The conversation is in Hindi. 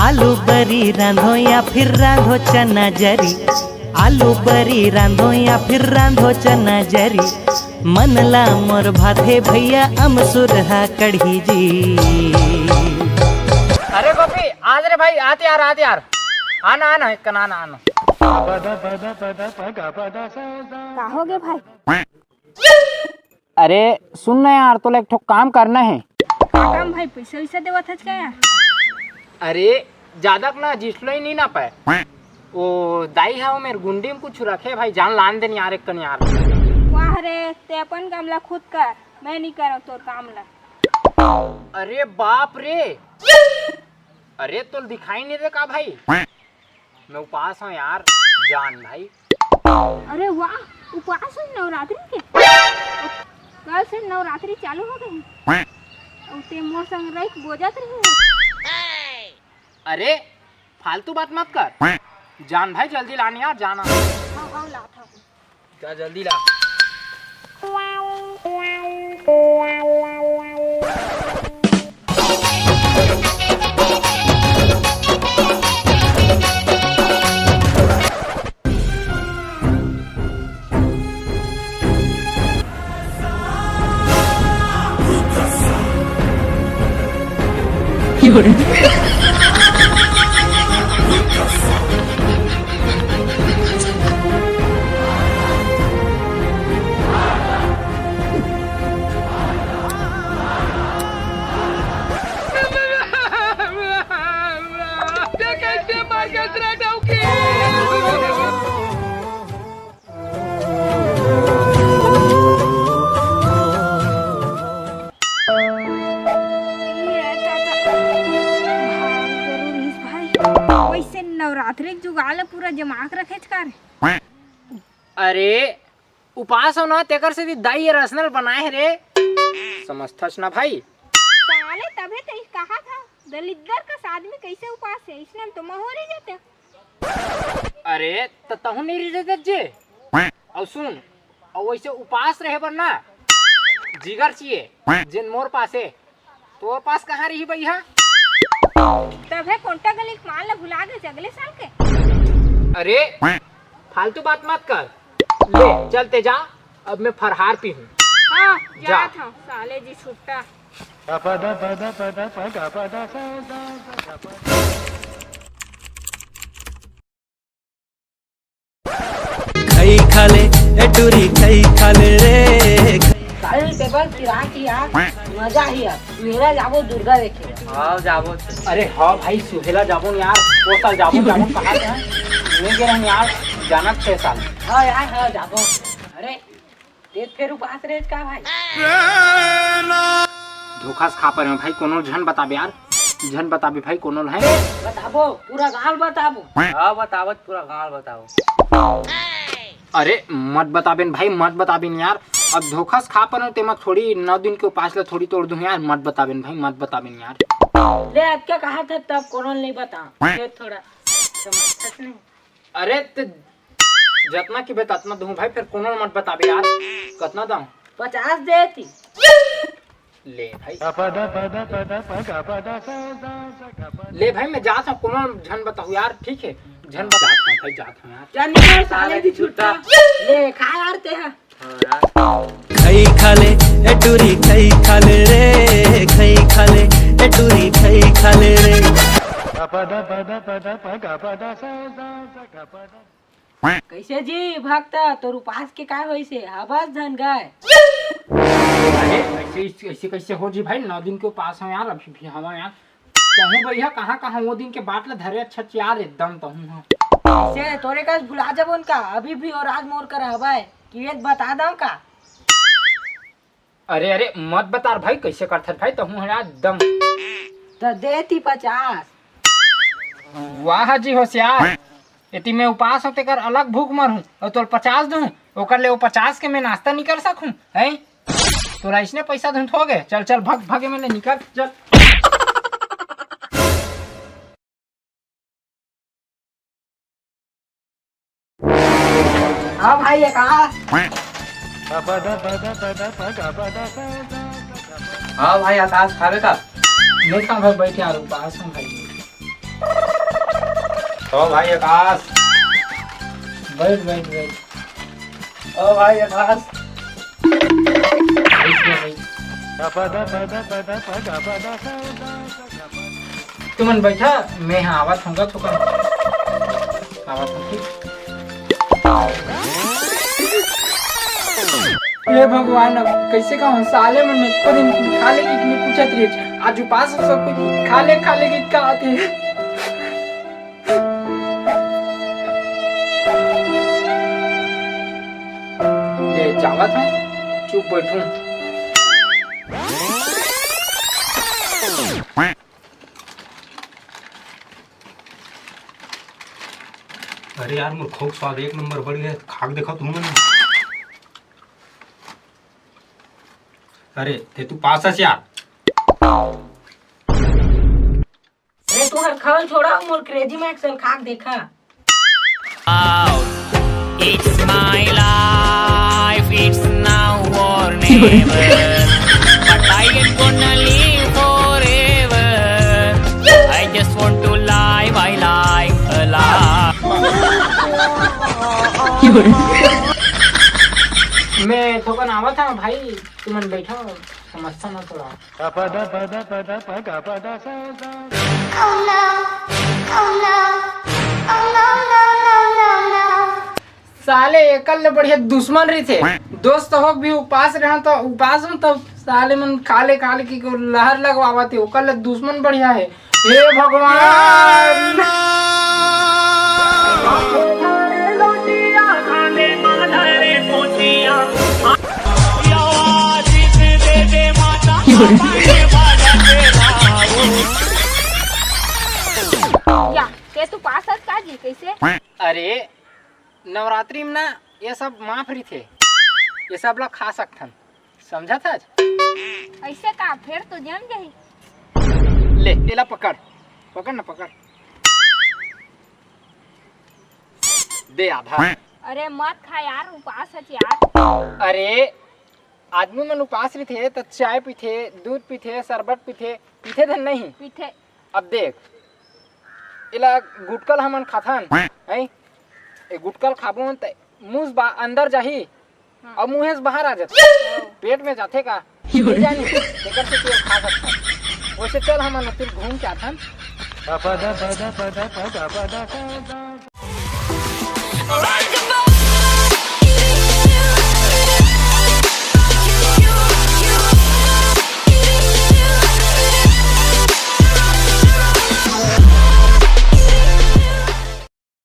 आलू बरी रांधो या फिर रांधो चना जरी, आलू बरी रांधो या फिर रांधो चना जरी, मनला मोर भाथे भैया अमसुर हा कढ़ी जी। अरे गोपी आज रे भाई आते यार आना आना इक्कन आना आना। कहोगे भाई? अरे सुन ना यार, तो एक ठो काम करना है। काम भाई? पैसा वैसा देवत है क्या यार? अरे ज्यादा ना जिसलो ही नहीं ना पाए, वो दाई है वो मेरे गुंडी में कुछ रखे भाई, जान लान देन यार एक कन यार। वाह रे, ते अपन काम ला खुद कर, मैं नहीं कर तोर काम ला। अरे बाप रे, अरे तो दिखाई नहीं दे का भाई, मैं उपास हूँ यार जान भाई। अरे वाह, उपवास है नवरात्रि के? कल से नवरात्रि चालू हो गई और ते मोर संग रह बोजत रही। अरे फालतू बात मत कर जान भाई, जल्दी लाने यार जाना। आओ लाता हूँ। क्या जल्दी ला। वैसे नवरात्रि जुगाल पूरा जमा के रखे कर। अरे उपास हो ना, तेकर से भी दाई रसनल बनाए रे, समझथस ना भाई। साले तबे तो कहा था दलिद्दर का आदमी कैसे उपास है, इसने तो महोरे जाते। अरे तो तहु नहीं रह जे और सुन, और वैसे उपास रहे बर ना जिगर चाहिए, जिन मोर पास है तोर पास कहाँ रही भैया। तबे कोंटा गली मान ला भुला गए अगले साल के। अरे फालतू बात मत कर, ले चलते जा, अब मैं फरहार पी हूँ। हाँ जा। जा था साले जी छुट्टा। खई खाले एटूरी खई खाले रे। सारे पेपर किरा की यार मजा ही है। मेरा जाबो दुर्गा देखे। हाँ जाबो। अरे हाँ भाई सुहेला जाबो यार, वो साल जाबो कहाँ गया मैं गिरा यार, जाना 6 साल। हाँ यार हाँ जाबो। अरे ते फिर उपास रहे का भाई? धोखा से खा पर भाई, कोनो झन बताबे यार, झन बताबे भाई कोनो है। बताबो पूरा गाँव बताबो। हाँ बतावत पूरा गाँव बताओ। अरे मत बताबेन भाई, मत बताबेन यार, अब धोखा से खा पर ते मत थोड़ी 9 दिन के उपास ला थोड़ी तोड़ दूं यार, मत बताबेन भाई, मत बताबेन यार। ले आज क्या कहा था तब कोनो नहीं बता, ये थोड़ा समझ नहीं। अरे ते जितना की बता उतना दूं भाई, फिर कोनो मत बताबे यार। कितना दाम? 50 देती। ले भाई ले भाई, मैं जाता हूँ, कोनो झन बताऊँ यार, ठीक है झन बता भाई, जाता हूँ यार। क्या निकल साले दी छुट्टा। ले खा यार ते है। खई खाले एटूरी खई खाले रे, खई खाले एटूरी खई खाले रे। कैसे जी भक्त तोर उपास के काय होई से हबस धन गए। अरे ऐसे कैसे हो जी भाई, 9 दिन के उपास हो यार, अभी भी हवा यार कहूँ भैया, कहाँ वो दिन के बाट ला धरे अच्छा यार एकदम कहूँ। से तोरे का भुला जबन का अभी भी और आज मोर कर हवाए कि एक बता दो का। अरे मत बता भाई, कैसे करथत भाई कहूँ यार एकदम। तो देती 50। वाह जी होशियार, यदि मैं उपास होते कर अलग भूख मरूं और तोर 50 दूं, ओकर ले वो 50 के मैं नाश्ता नहीं कर सकूं हैं? तोरा इसने पैसा दूं हो गए, चल भागे मैंने निकल चल। हाँ भाई ये कहा हाँ भाई आकाश खावे का नहीं खा भाई बैठे यार उपवास हूँ भाई तो भाई आकाश बैठ बैठ बैठ ओ भाई आकाश तुमन बैठा मैं यहाँ आवत हूँगा तो कर आवत हूँ ठीक ये भगवान अब कैसे कहूँ साले मन में को दिन खा ले कि नहीं पूछत रही आज उपास सब कुछ खा ले कि का आते ले जावा था चुप बैठूं अरे यार मोर खूब स्वाद एक नंबर बढ़िया है खाक देखो तुम मन अरे ते तू पास है यार अरे तू हर खाल छोड़ा मोर क्रेजी में एक्सेल खाक देखा It's my life, it's now or never. But I ain't gonna live forever. I just want to live, I live alive. मैं थोकन आवा था भाई तुमन बैठा समझता ना थोड़ा साले एकल बढ़िया दुश्मन रही थे दोस्त हो भी उपास रहे तो उपास में तब साले मन खाले की को लहर लगवावा थे ओकल दुश्मन बढ़िया है हे भगवान या के तू पास का जी कैसे अरे नवरात्रि में ना ये सब माफ रही थे ये सब लोग खा सकथन समझा था ऐसे का फिर तो जम जाही ले एला पकड़ पकड़ ना पकड़ दे आधा अरे मत खा यार उपास है यार अरे आदमी मन उपास रही थे तो चाय पीते दूध पीते शरबत पीते थे नहीं पीठे अब देख इला गुटकल हमन खाथन है ए गुटकल खाबो त मुंह अंदर जाही और मुंह से बाहर आ जाते पेट में जाते का नहीं जानी लेकर से तू खा सकता वैसे चल हमन फिर घूम के आथन Right.